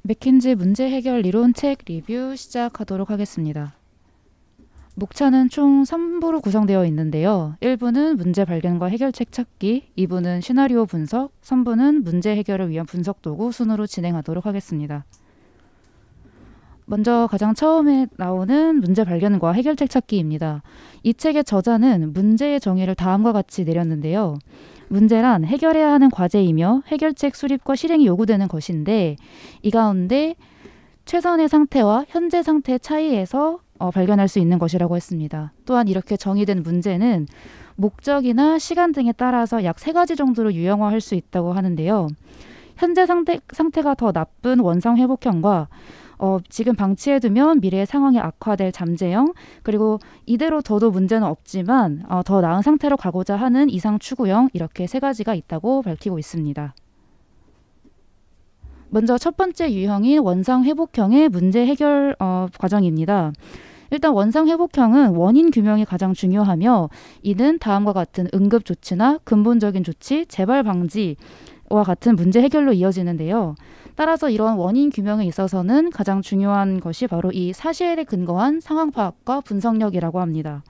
맥킨지 문제 해결 이론 책 리뷰 시작하도록 하겠습니다. 목차는 총 3부로 구성되어 있는데요. 1부는 문제 발견과 해결책 찾기, 2부는 시나리오 분석, 3부는 문제 해결을 위한 분석 도구 순으로 진행하도록 하겠습니다. 먼저 가장 처음에 나오는 문제 발견과 해결책 찾기입니다. 이 책의 저자는 문제의 정의를 다음과 같이 내렸는데요. 문제란 해결해야 하는 과제이며 해결책 수립과 실행이 요구되는 것인데 이 가운데 최선의 상태와 현재 상태의 차이에서 발견할 수 있는 것이라고 했습니다. 또한 이렇게 정의된 문제는 목적이나 시간 등에 따라서 약 3가지 정도로 유형화할 수 있다고 하는데요. 현재 상태가 더 나쁜 원상 회복형과 지금 방치해두면 미래의 상황이 악화될 잠재형, 그리고 이대로 둬도 문제는 없지만 더 나은 상태로 가고자 하는 이상 추구형, 이렇게 3가지가 있다고 밝히고 있습니다. 먼저 첫 번째 유형인 원상 회복형의 문제 해결 과정입니다. 일단 원상 회복형은 원인 규명이 가장 중요하며 이는 다음과 같은 응급 조치나 근본적인 조치, 재발 방지와 같은 문제 해결로 이어지는데요. 따라서 이런 원인 규명에 있어서는 가장 중요한 것이 바로 이 사실에 근거한 상황 파악과 분석력이라고 합니다.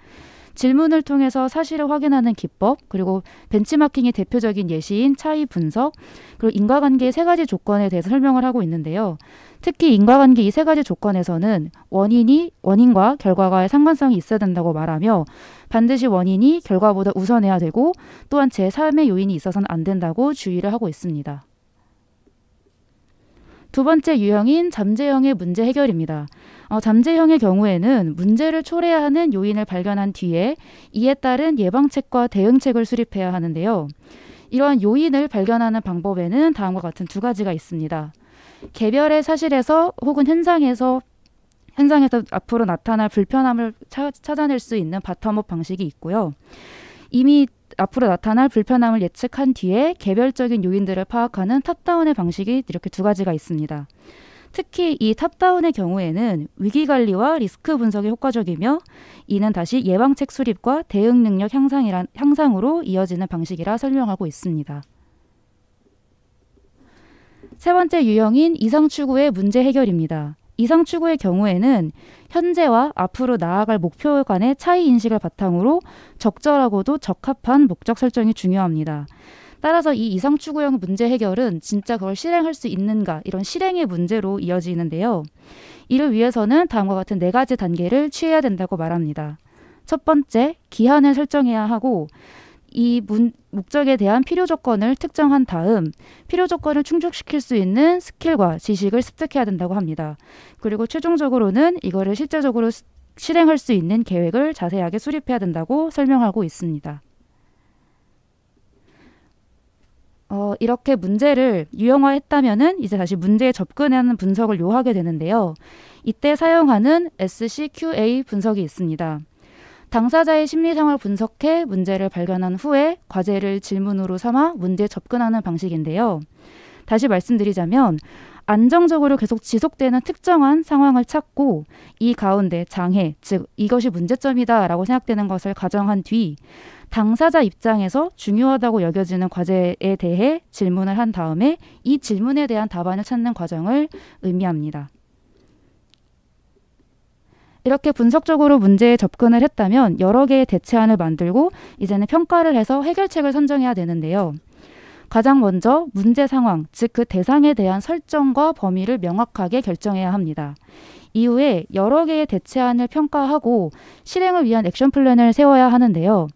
질문을 통해서 사실을 확인하는 기법, 그리고 벤치마킹의 대표적인 예시인 차이 분석, 그리고 인과관계의 3가지 조건에 대해서 설명을 하고 있는데요. 특히 인과관계 이 3가지 조건에서는 원인과 결과와의 상관성이 있어야 된다고 말하며 반드시 원인이 결과보다 우선해야 되고 또한 제3의 요인이 있어서는 안 된다고 주의를 하고 있습니다. 두 번째 유형인 잠재형의 문제 해결입니다. 잠재형의 경우에는 문제를 초래해야 하는 요인을 발견한 뒤에 이에 따른 예방책과 대응책을 수립해야 하는데요. 이러한 요인을 발견하는 방법에는 다음과 같은 2가지가 있습니다. 개별의 사실에서 혹은 현상에서 앞으로 나타날 불편함을 찾아낼 수 있는 바텀업 방식이 있고요. 이미 앞으로 나타날 불편함을 예측한 뒤에 개별적인 요인들을 파악하는 탑다운의 방식이 이렇게 2가지가 있습니다. 특히 이 탑다운의 경우에는 위기관리와 리스크 분석이 효과적이며 이는 다시 예방책 수립과 대응 능력 향상으로 이어지는 방식이라 설명하고 있습니다. 세 번째 유형인 이상 추구의 문제 해결입니다. 이상 추구의 경우에는 현재와 앞으로 나아갈 목표 간의 차이 인식을 바탕으로 적절하고도 적합한 목적 설정이 중요합니다. 따라서 이 이상 추구형 문제 해결은 진짜 그걸 실행할 수 있는가, 이런 실행의 문제로 이어지는데요. 이를 위해서는 다음과 같은 4가지 단계를 취해야 된다고 말합니다. 첫 번째, 기한을 설정해야 하고 이 목적에 대한 필요 조건을 특정한 다음 필요 조건을 충족시킬 수 있는 스킬과 지식을 습득해야 된다고 합니다. 그리고 최종적으로는 이거를 실제적으로 실행할 수 있는 계획을 자세하게 수립해야 된다고 설명하고 있습니다. 이렇게 문제를 유형화했다면은 이제 다시 문제에 접근하는 분석을 요하게 되는데요. 이때 사용하는 SCQA 분석이 있습니다. 당사자의 심리 상황을 분석해 문제를 발견한 후에 과제를 질문으로 삼아 문제에 접근하는 방식인데요. 다시 말씀드리자면 안정적으로 계속 지속되는 특정한 상황을 찾고 이 가운데 장애, 즉 이것이 문제점이다 라고 생각되는 것을 가정한 뒤 당사자 입장에서 중요하다고 여겨지는 과제에 대해 질문을 한 다음에 이 질문에 대한 답안을 찾는 과정을 의미합니다. 이렇게 분석적으로 문제에 접근을 했다면 여러 개의 대체안을 만들고 이제는 평가를 해서 해결책을 선정해야 되는데요. 가장 먼저 문제 상황, 즉 그 대상에 대한 설정과 범위를 명확하게 결정해야 합니다. 이후에 여러 개의 대체안을 평가하고 실행을 위한 액션 플랜을 세워야 하는데요.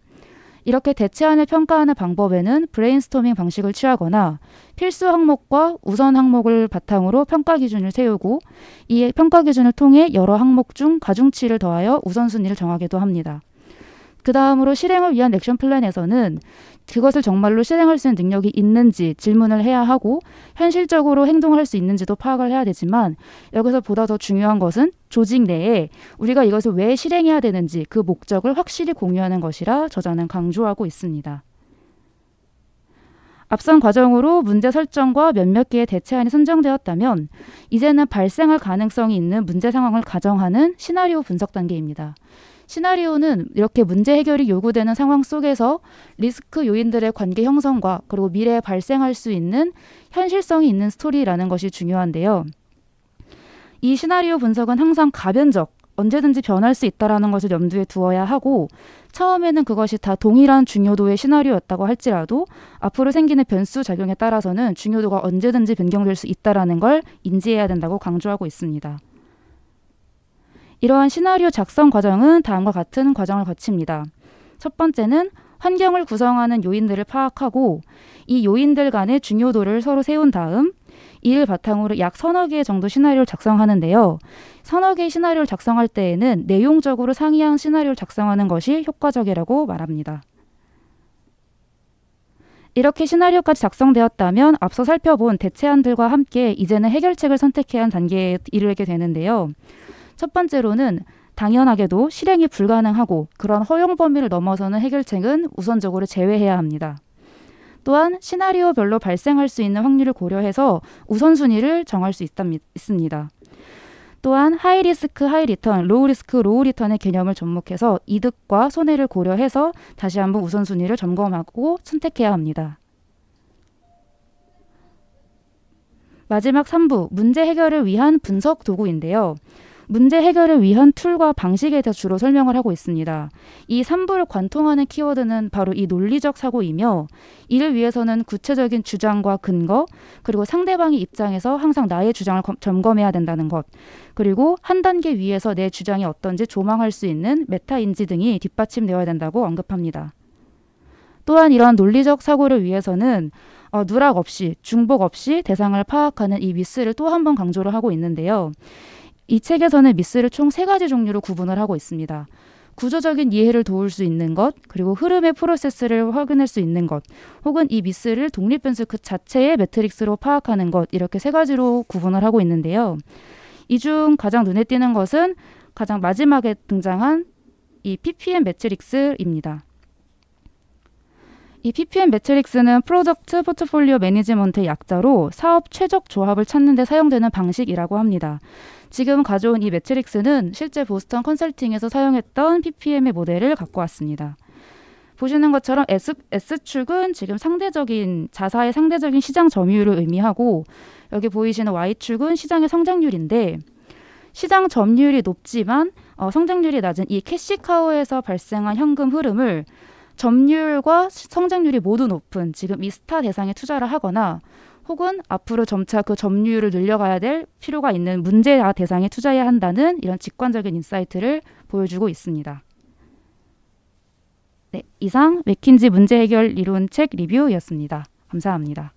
이렇게 대체안을 평가하는 방법에는 브레인스토밍 방식을 취하거나 필수 항목과 우선 항목을 바탕으로 평가 기준을 세우고 이 평가 기준을 통해 여러 항목 중 가중치를 더하여 우선순위를 정하기도 합니다. 그 다음으로 실행을 위한 액션 플랜에서는 그것을 정말로 실행할 수 있는 능력이 있는지 질문을 해야 하고 현실적으로 행동할 수 있는지도 파악을 해야 되지만 여기서 보다 더 중요한 것은 조직 내에 우리가 이것을 왜 실행해야 되는지 그 목적을 확실히 공유하는 것이라 저자는 강조하고 있습니다. 앞선 과정으로 문제 설정과 몇몇 개의 대체안이 선정되었다면 이제는 발생할 가능성이 있는 문제 상황을 가정하는 시나리오 분석 단계입니다. 시나리오는 이렇게 문제 해결이 요구되는 상황 속에서 리스크 요인들의 관계 형성과 그리고 미래에 발생할 수 있는 현실성이 있는 스토리라는 것이 중요한데요. 이 시나리오 분석은 항상 가변적, 언제든지 변할 수 있다는 것을 염두에 두어야 하고 처음에는 그것이 다 동일한 중요도의 시나리오였다고 할지라도 앞으로 생기는 변수 작용에 따라서는 중요도가 언제든지 변경될 수 있다는 걸 인지해야 된다고 강조하고 있습니다. 이러한 시나리오 작성 과정은 다음과 같은 과정을 거칩니다. 첫 번째는 환경을 구성하는 요인들을 파악하고 이 요인들 간의 중요도를 서로 세운 다음 이를 바탕으로 약 서너 개 정도 시나리오를 작성하는데요. 서너 개의 시나리오를 작성할 때에는 내용적으로 상이한 시나리오를 작성하는 것이 효과적이라고 말합니다. 이렇게 시나리오까지 작성되었다면 앞서 살펴본 대체안들과 함께 이제는 해결책을 선택해야 하는 단계에 이르게 되는데요. 첫 번째로는 당연하게도 실행이 불가능하고 그런 허용 범위를 넘어서는 해결책은 우선적으로 제외해야 합니다. 또한 시나리오별로 발생할 수 있는 확률을 고려해서 우선순위를 정할 수 있습니다. 또한 하이 리스크, 하이 리턴, 로우 리스크, 로우 리턴의 개념을 접목해서 이득과 손해를 고려해서 다시 한번 우선순위를 점검하고 선택해야 합니다. 마지막 3부, 문제 해결을 위한 분석 도구인데요. 문제 해결을 위한 툴과 방식에 대해서 주로 설명을 하고 있습니다. 이 3부를 관통하는 키워드는 바로 이 논리적 사고이며 이를 위해서는 구체적인 주장과 근거, 그리고 상대방의 입장에서 항상 나의 주장을 점검해야 된다는 것, 그리고 한 단계 위에서 내 주장이 어떤지 조망할 수 있는 메타 인지 등이 뒷받침되어야 된다고 언급합니다. 또한 이러한 논리적 사고를 위해서는 누락 없이, 중복 없이 대상을 파악하는 이 미스를 또 한 번 강조를 하고 있는데요. 이 책에서는 미스를 총 3가지 종류로 구분을 하고 있습니다. 구조적인 이해를 도울 수 있는 것, 그리고 흐름의 프로세스를 확인할 수 있는 것, 혹은 이 미스를 독립변수 그 자체의 매트릭스로 파악하는 것, 이렇게 3가지로 구분을 하고 있는데요. 이 중 가장 눈에 띄는 것은 가장 마지막에 등장한 이 PPM 매트릭스입니다. 이 PPM 매트릭스는 프로덕트 포트폴리오 매니지먼트의 약자로 사업 최적 조합을 찾는 데 사용되는 방식이라고 합니다. 지금 가져온 이 매트릭스는 실제 보스턴 컨설팅에서 사용했던 PPM의 모델을 갖고 왔습니다. 보시는 것처럼 S축은 지금 자사의 상대적인 시장 점유율을 의미하고 여기 보이시는 Y축은 시장의 성장률인데 시장 점유율이 높지만 성장률이 낮은 이 캐시카우에서 발생한 현금 흐름을 점유율과 성장률이 모두 높은 지금 이 스타 대상에 투자를 하거나 혹은 앞으로 점차 그 점유율을 늘려가야 될 필요가 있는 문제 대상에 투자해야 한다는 이런 직관적인 인사이트를 보여주고 있습니다. 네, 이상 맥킨지 문제 해결 이론 책 리뷰였습니다. 감사합니다.